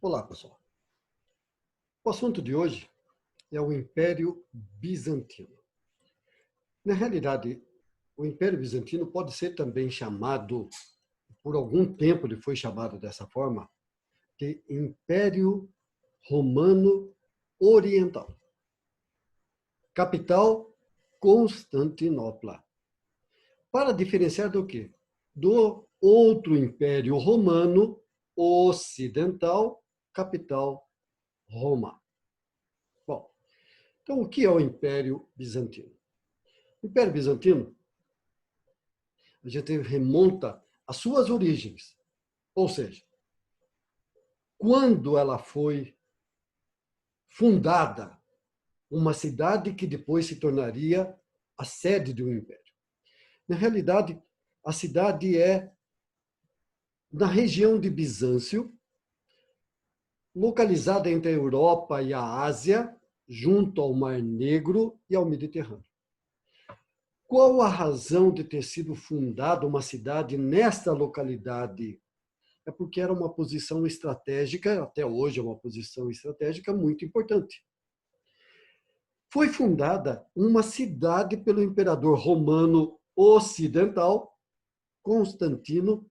Olá, pessoal. O assunto de hoje é o Império Bizantino. Na realidade, o Império Bizantino pode ser também chamado, por algum tempo ele foi chamado dessa forma, de Império Romano Oriental. Capital, Constantinopla. Para diferenciar do quê? Do outro Império Romano Ocidental, capital, Roma. Bom, então o que é o Império Bizantino? O Império Bizantino, a gente remonta às suas origens, ou seja, quando ela foi fundada, uma cidade que depois se tornaria a sede de um império. Na realidade, a cidade é na região de Bizâncio, localizada entre a Europa e a Ásia, junto ao Mar Negro e ao Mediterrâneo. Qual a razão de ter sido fundada uma cidade nesta localidade? É porque era uma posição estratégica, até hoje é uma posição estratégica muito importante. Foi fundada uma cidade pelo imperador romano ocidental, Constantino,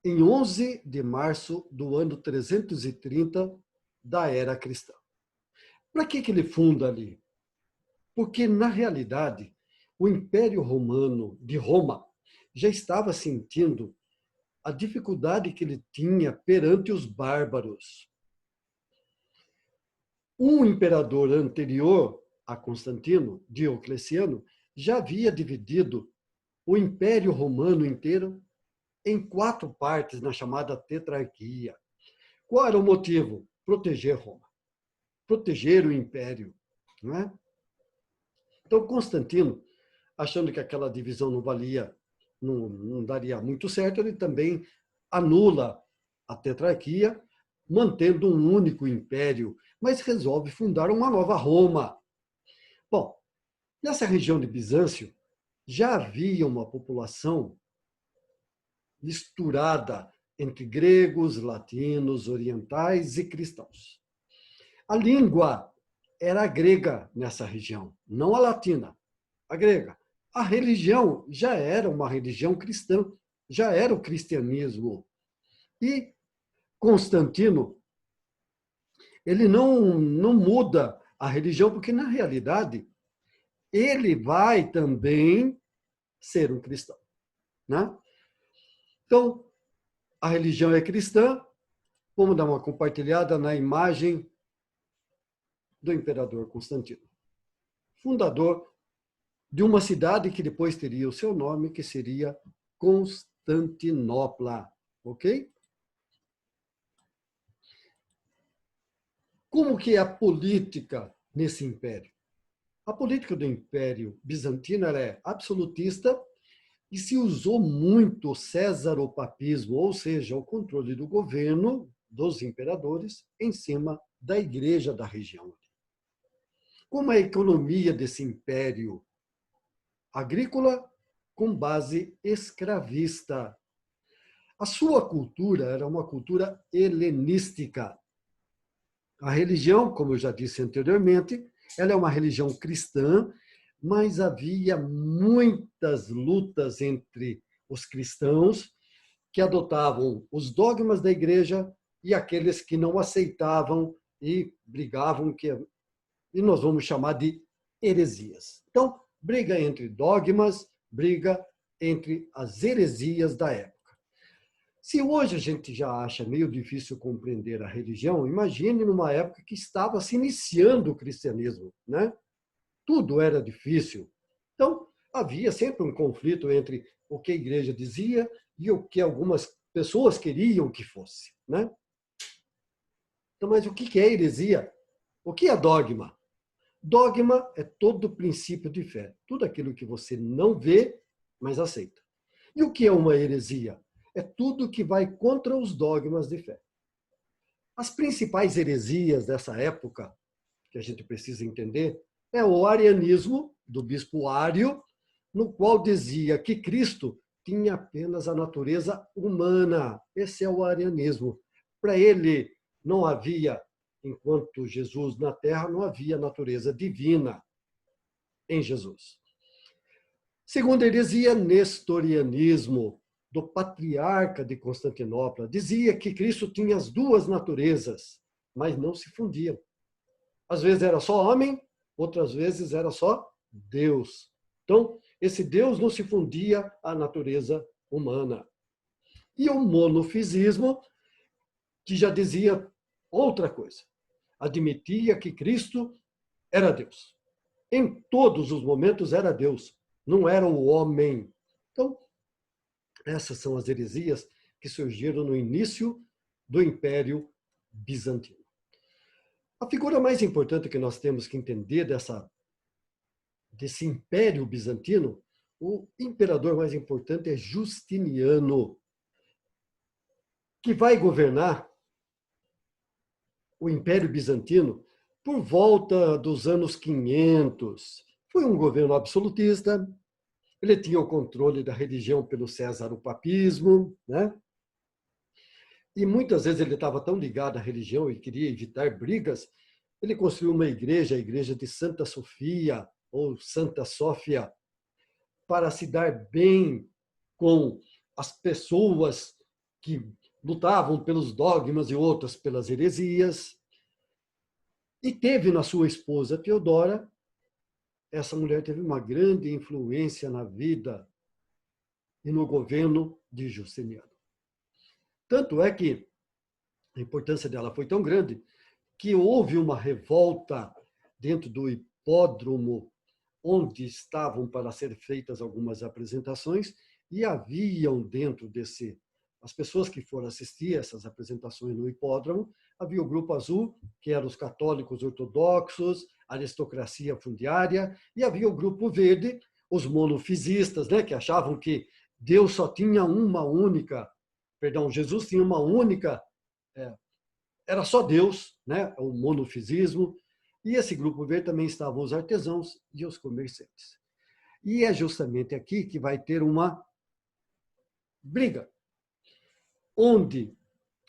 em 11 de março do ano 330 da era cristã. Para que ele funda ali? Porque, na realidade, o Império Romano de Roma já estava sentindo a dificuldade que ele tinha perante os bárbaros. Um imperador anterior a Constantino, Diocleciano, já havia dividido o Império Romano inteiro em 4 partes na chamada tetrarquia. Qual era o motivo? Proteger Roma, proteger o Império, não é? Então, Constantino, achando que aquela divisão não valia, não daria muito certo, ele também anula a tetrarquia, mantendo um único império, mas resolve fundar uma nova Roma. Bom, nessa região de Bizâncio, já havia uma população misturada entre gregos, latinos, orientais e cristãos. A língua era a grega nessa região, não a latina, a grega. A religião já era uma religião cristã, já era o cristianismo. E Constantino, ele não muda a religião, porque, na realidade, ele vai também ser um cristão, né? Então, a religião é cristã. Vamos dar uma compartilhada na imagem do imperador Constantino, fundador de uma cidade que depois teria o seu nome, que seria Constantinopla, ok? Como que é a política nesse império? A política do Império Bizantino ela é absolutista e se usou muito o césaropapismo, ou seja, o controle do governo dos imperadores em cima da igreja da região. Como é a economia desse império? Agrícola com base escravista. A sua cultura era uma cultura helenística. A religião, como eu já disse anteriormente, ela é uma religião cristã, mas havia muitas lutas entre os cristãos que adotavam os dogmas da igreja e aqueles que não aceitavam e brigavam, e nós vamos chamar de heresias. Então, briga entre dogmas, briga entre as heresias da época. Se hoje a gente já acha meio difícil compreender a religião, imagine numa época que estava se iniciando o cristianismo, né? Tudo era difícil. Então, havia sempre um conflito entre o que a igreja dizia e o que algumas pessoas queriam que fosse, né? Então, mas o que é heresia? O que é dogma? Dogma é todo princípio de fé, tudo aquilo que você não vê, mas aceita. E o que é uma heresia? É tudo que vai contra os dogmas de fé. As principais heresias dessa época, que a gente precisa entender, é o arianismo, do bispo Ário, no qual dizia que Cristo tinha apenas a natureza humana. Esse é o arianismo. Para ele, não havia, enquanto Jesus na Terra, não havia natureza divina em Jesus. Segunda heresia, nestorianismo, do patriarca de Constantinopla. Dizia que Cristo tinha as duas naturezas, mas não se fundiam. Às vezes era só homem, outras vezes era só Deus. Então, esse Deus não se fundia à natureza humana. E o monofisismo, que já dizia outra coisa. Admitia que Cristo era Deus. Em todos os momentos era Deus, não era o homem. Então, essas são as heresias que surgiram no início do Império Bizantino. A figura mais importante que nós temos que entender desse Império Bizantino, o imperador mais importante é Justiniano, que vai governar o Império Bizantino por volta dos anos 500. Foi um governo absolutista, ele tinha o controle da religião pelo césaropapismo, né? E muitas vezes ele estava tão ligado à religião e queria evitar brigas, ele construiu uma igreja, a igreja de Santa Sofia, ou Santa Sófia, para se dar bem com as pessoas que lutavam pelos dogmas e outras pelas heresias. E teve na sua esposa Teodora, essa mulher teve uma grande influência na vida e no governo de Justiniano. Tanto é que a importância dela foi tão grande que houve uma revolta dentro do hipódromo onde estavam para ser feitas algumas apresentações e haviam dentro as pessoas que foram assistir essas apresentações no hipódromo, havia o Grupo Azul, que eram os católicos ortodoxos, a aristocracia fundiária, e havia o Grupo Verde, os monofisistas, né, que achavam que Deus só tinha uma única, Jesus tinha uma única, era só Deus, né, o monofisismo, e esse Grupo Verde também estavam os artesãos e os comerciantes. E é justamente aqui que vai ter uma briga, onde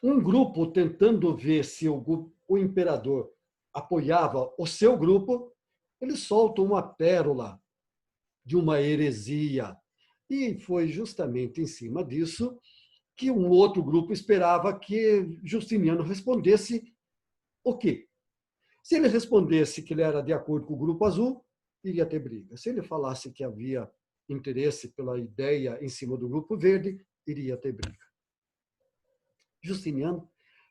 um grupo tentando ver se o imperador apoiava o seu grupo, ele solta uma pérola de uma heresia. E foi justamente em cima disso que um outro grupo esperava que Justiniano respondesse o quê? Se ele respondesse que ele era de acordo com o Grupo Azul, iria ter briga. Se ele falasse que havia interesse pela ideia em cima do Grupo Verde, iria ter briga. Justiniano,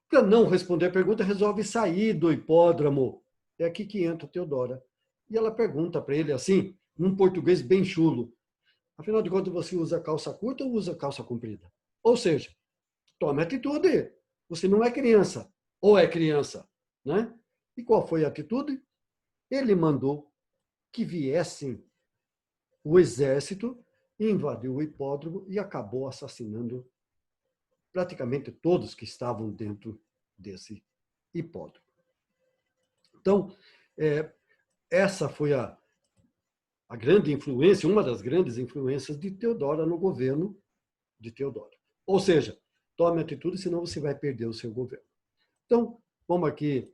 para não responder a pergunta, resolve sair do hipódromo. É aqui que entra Teodora. E ela pergunta para ele assim, num português bem chulo, afinal de contas, você usa calça curta ou usa calça comprida? Ou seja, tome atitude. Você não é criança, ou é criança, né? E qual foi a atitude? Ele mandou que viessem o exército, invadiu o hipódromo e acabou assassinando praticamente todos que estavam dentro desse hipódromo. Então, essa foi a grande influência, uma das grandes influências de Teodora no governo de Teodoro. Ou seja, tome atitude, senão você vai perder o seu governo. Então, vamos aqui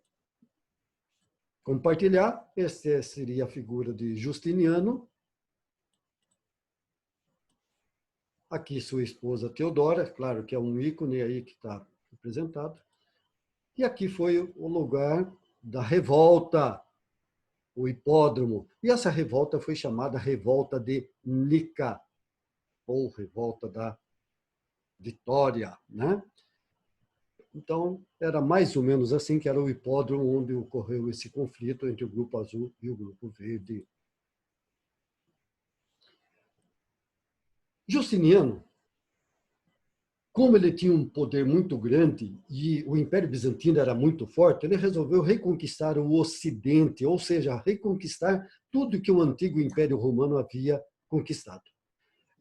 compartilhar. Essa seria a figura de Justiniano. Aqui sua esposa Teodora, claro que é um ícone aí que está representado. E aqui foi o lugar da revolta, o hipódromo. E essa revolta foi chamada Revolta de Nica, ou Revolta da Vitória, né? Então, era mais ou menos assim que era o hipódromo onde ocorreu esse conflito entre o Grupo Azul e o Grupo Verde. Justiniano, como ele tinha um poder muito grande e o Império Bizantino era muito forte, ele resolveu reconquistar o Ocidente, ou seja, reconquistar tudo que o antigo Império Romano havia conquistado.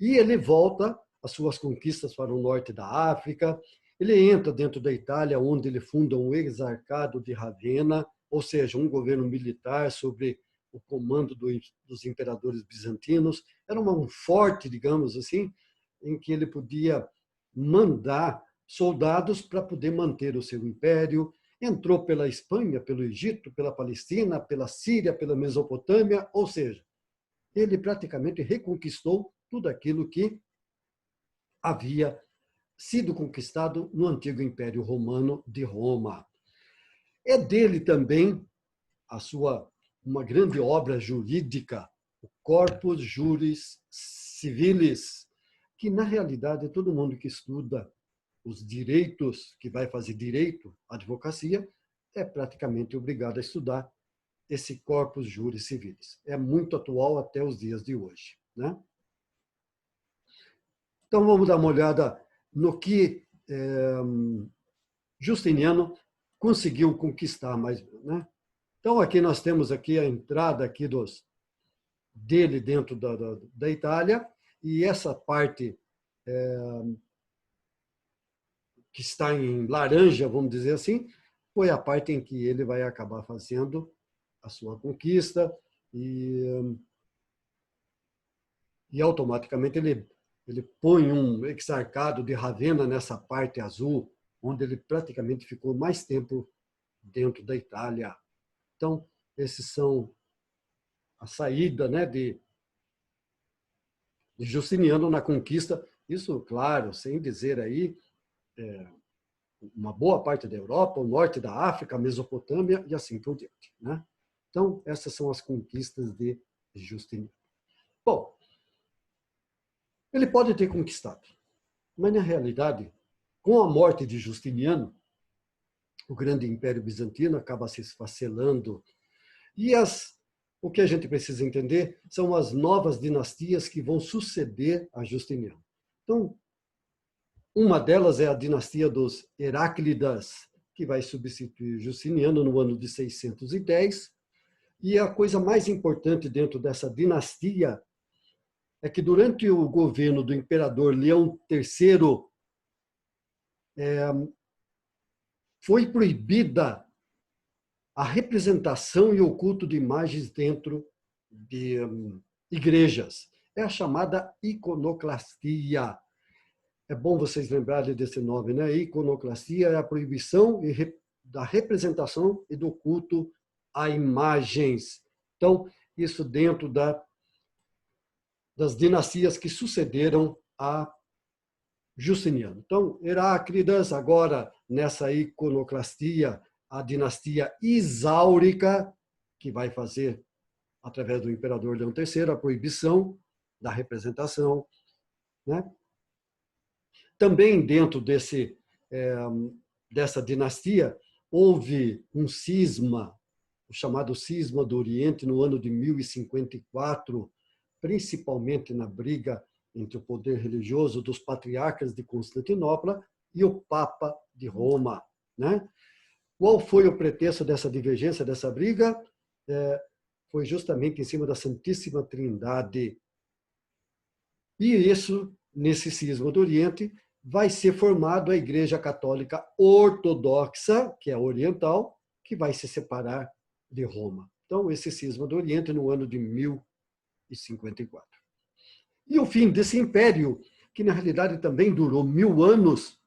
E ele volta às suas conquistas para o norte da África, ele entra dentro da Itália, onde ele funda um exarcado de Ravenna, ou seja, um governo militar sobre o comando dos imperadores bizantinos. Era um forte, digamos assim, em que ele podia mandar soldados para poder manter o seu império. Entrou pela Espanha, pelo Egito, pela Palestina, pela Síria, pela Mesopotâmia, ou seja, ele praticamente reconquistou tudo aquilo que havia sido conquistado no antigo Império Romano de Roma. É dele também uma grande obra jurídica, o Corpus Juris Civilis, que na realidade todo mundo que estuda os direitos, que vai fazer direito, advocacia, é praticamente obrigado a estudar esse Corpus Juris Civilis. É muito atual até os dias de hoje, né? Então vamos dar uma olhada no que Justiniano conseguiu conquistar mais, né? Então aqui nós temos aqui a entrada aqui dele dentro da Itália, e essa parte que está em laranja, vamos dizer assim, foi a parte em que ele vai acabar fazendo a sua conquista e automaticamente ele põe um exarcado de Ravenna nessa parte azul, onde ele praticamente ficou mais tempo dentro da Itália. Então, esses são a saída, né, de Justiniano na conquista. Isso, claro, sem dizer aí uma boa parte da Europa, o norte da África, a Mesopotâmia e assim por diante, né? Então, essas são as conquistas de Justiniano. Bom, ele pode ter conquistado, mas na realidade, com a morte de Justiniano, o grande Império Bizantino acaba se esfacelando e o que a gente precisa entender são as novas dinastias que vão suceder a Justiniano. Então, uma delas é a dinastia dos Heráclidas, que vai substituir Justiniano no ano de 610. E a coisa mais importante dentro dessa dinastia é que durante o governo do imperador Leão III, foi proibida a representação e o culto de imagens dentro de igrejas. É a chamada iconoclastia. É bom vocês lembrarem desse nome, né? Iconoclastia é a proibição da representação e do culto a imagens. Então, isso dentro das dinastias que sucederam a Justiniano. Então, Heráclidas, agora nessa iconoclastia, a dinastia Isáurica, que vai fazer, através do imperador Leão III, a proibição da representação, né? Também dentro dessa dinastia, houve um cisma, o chamado Cisma do Oriente, no ano de 1054, principalmente na briga entre o poder religioso dos patriarcas de Constantinopla e o Papa de Roma, né? Qual foi o pretexto dessa divergência, dessa briga? Foi justamente em cima da Santíssima Trindade. E isso, nesse cisma do Oriente, vai ser formado a Igreja Católica Ortodoxa, que é oriental, que vai se separar de Roma. Então, esse cisma do Oriente no ano de 1054. E o fim desse império, que na realidade também durou 1000 anos,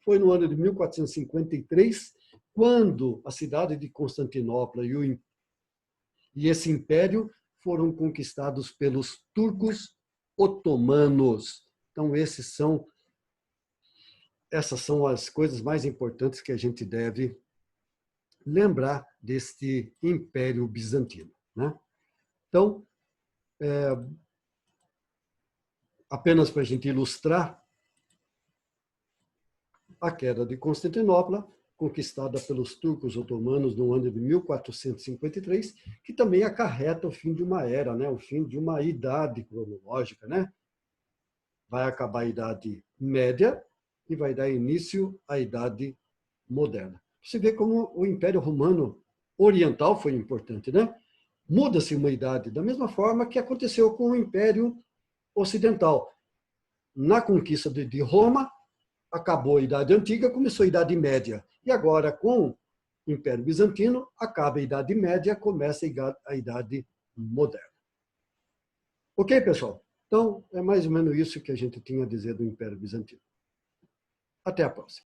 foi no ano de 1453, quando a cidade de Constantinopla e esse império foram conquistados pelos turcos otomanos. Então, essas são as coisas mais importantes que a gente deve lembrar deste Império Bizantino, né? Então, apenas para a gente ilustrar, a queda de Constantinopla, conquistada pelos turcos otomanos no ano de 1453, que também acarreta o fim de uma era, né? O fim de uma idade cronológica, né? Vai acabar a Idade Média e vai dar início à Idade Moderna. Você vê como o Império Romano Oriental foi importante, né? Muda-se uma idade, da mesma forma que aconteceu com o Império Ocidental. Na conquista de Roma, acabou a Idade Antiga, começou a Idade Média. E agora, com o Império Bizantino, acaba a Idade Média, começa a Idade Moderna. Ok, pessoal? Então, é mais ou menos isso que a gente tinha a dizer do Império Bizantino. Até a próxima.